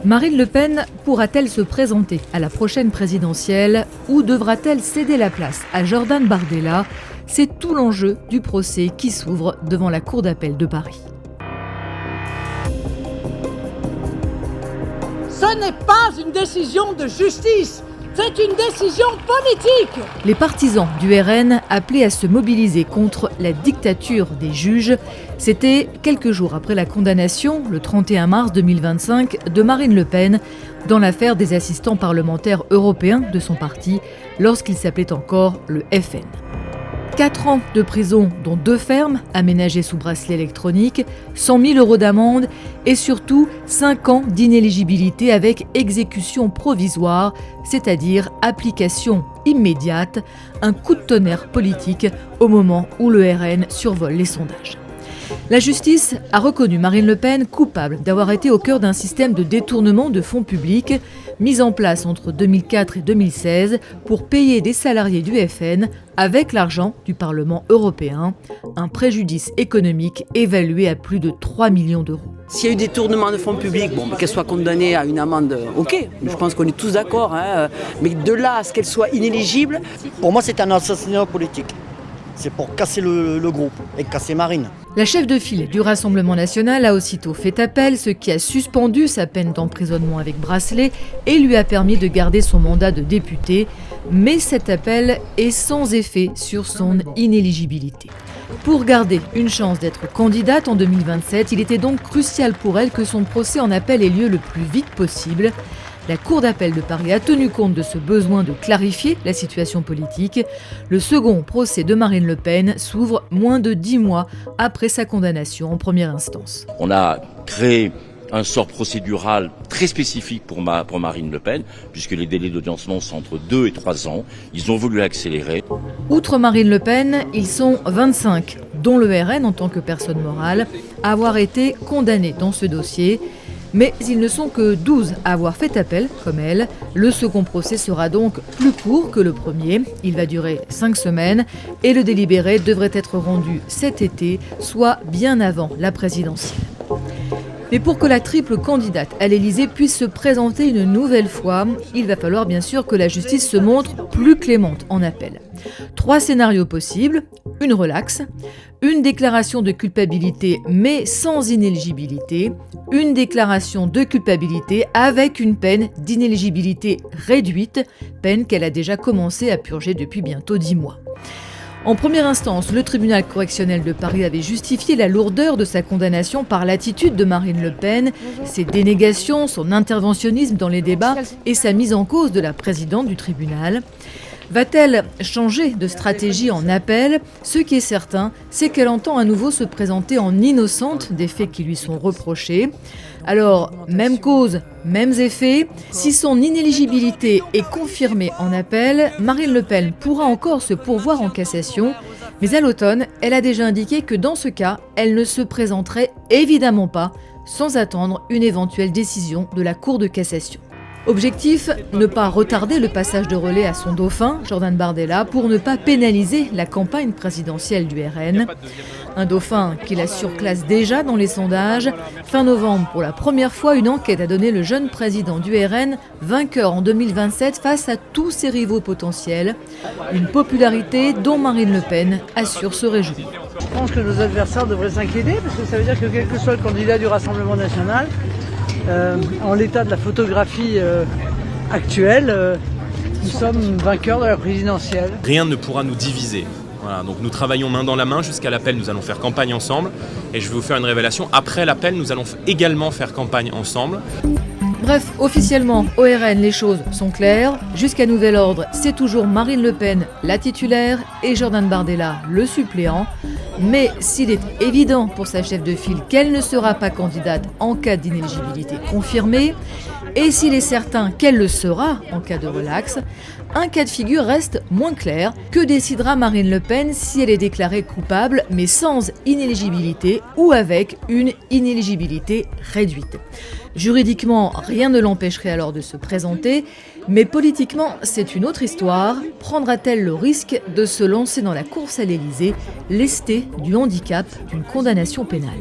Marine Le Pen pourra-t-elle se présenter à la prochaine présidentielle ou devra-t-elle céder la place à Jordan Bardella? C'est tout l'enjeu du procès qui s'ouvre devant la Cour d'appel de Paris. Ce n'est pas une décision de justice, c'est une décision politique. Les partisans du RN appelés à se mobiliser contre la dictature des juges, c'était quelques jours après la condamnation, le 31 mars 2025, de Marine Le Pen dans l'affaire des assistants parlementaires européens de son parti, lorsqu'il s'appelait encore le FN. 4 ans de prison, dont 2 fermes, aménagées sous bracelet électronique, 100 000 € d'amende et surtout 5 ans d'inéligibilité avec exécution provisoire, c'est-à-dire application immédiate, un coup de tonnerre politique au moment où le RN survole les sondages. La justice a reconnu Marine Le Pen coupable d'avoir été au cœur d'un système de détournement de fonds publics mis en place entre 2004 et 2016 pour payer des salariés du FN avec l'argent du Parlement européen, un préjudice économique évalué à plus de 3 millions d'euros. S'il y a eu détournement de fonds publics, qu'elle soit condamnée à une amende, ok, je pense qu'on est tous d'accord, mais de là à ce qu'elle soit inéligible... Pour moi, c'est un assassinat politique. C'est pour casser le groupe et casser Marine. La chef de file du Rassemblement national a aussitôt fait appel, ce qui a suspendu sa peine d'emprisonnement avec bracelet et lui a permis de garder son mandat de député. Mais cet appel est sans effet sur son inéligibilité. Pour garder une chance d'être candidate en 2027, il était donc crucial pour elle que son procès en appel ait lieu le plus vite possible. La Cour d'appel de Paris a tenu compte de ce besoin de clarifier la situation politique. Le second procès de Marine Le Pen s'ouvre moins de 10 mois après sa condamnation en première instance. On a créé un sort procédural très spécifique pour Marine Le Pen, puisque les délais d'audiencement sont entre 2 et 3 ans. Ils ont voulu accélérer. Outre Marine Le Pen, ils sont 25, dont le RN en tant que personne morale, à avoir été condamnés dans ce dossier. Mais ils ne sont que 12 à avoir fait appel, comme elle. Le second procès sera donc plus court que le premier. Il va durer 5 semaines et le délibéré devrait être rendu cet été, soit bien avant la présidentielle. Mais pour que la triple candidate à l'Élysée puisse se présenter une nouvelle fois, il va falloir bien sûr que la justice se montre plus clémente en appel. 3 scénarios possibles, une relaxe, une déclaration de culpabilité mais sans inéligibilité, une déclaration de culpabilité avec une peine d'inéligibilité réduite, peine qu'elle a déjà commencé à purger depuis bientôt 10 mois. En première instance, le tribunal correctionnel de Paris avait justifié la lourdeur de sa condamnation par l'attitude de Marine Le Pen, ses dénégations, son interventionnisme dans les débats et sa mise en cause de la présidente du tribunal. Va-t-elle changer de stratégie en appel? Ce qui est certain, c'est qu'elle entend à nouveau se présenter en innocente des faits qui lui sont reprochés. Alors, même cause, mêmes effets. Si son inéligibilité est confirmée en appel, Marine Le Pen pourra encore se pourvoir en cassation. Mais à l'automne, elle a déjà indiqué que dans ce cas, elle ne se présenterait évidemment pas sans attendre une éventuelle décision de la Cour de cassation. Objectif, ne pas retarder le passage de relais à son dauphin, Jordan Bardella, pour ne pas pénaliser la campagne présidentielle du RN. Un dauphin qui la surclasse déjà dans les sondages. Fin novembre, pour la première fois, une enquête a donné le jeune président du RN vainqueur en 2027 face à tous ses rivaux potentiels. Une popularité dont Marine Le Pen assure se réjouir. Je pense que nos adversaires devraient s'inquiéter parce que ça veut dire que quel que soit le candidat du Rassemblement national, en l'état de la photographie actuelle, nous sommes vainqueurs de la présidentielle. Rien ne pourra nous diviser. Voilà, donc nous travaillons main dans la main jusqu'à l'appel, nous allons faire campagne ensemble. Et je vais vous faire une révélation, après l'appel, nous allons également faire campagne ensemble. Bref, officiellement, au RN, les choses sont claires. Jusqu'à nouvel ordre, c'est toujours Marine Le Pen, la titulaire, et Jordan Bardella, le suppléant. Mais s'il est évident pour sa chef de file qu'elle ne sera pas candidate en cas d'inéligibilité confirmée, et s'il est certain qu'elle le sera en cas de relax, un cas de figure reste moins clair. Que décidera Marine Le Pen si elle est déclarée coupable, mais sans inéligibilité ou avec une inéligibilité réduite? Juridiquement, rien ne l'empêcherait alors de se présenter, mais politiquement, c'est une autre histoire. Prendra-t-elle le risque de se lancer dans la course à l'Élysée, lestée du handicap d'une condamnation pénale ?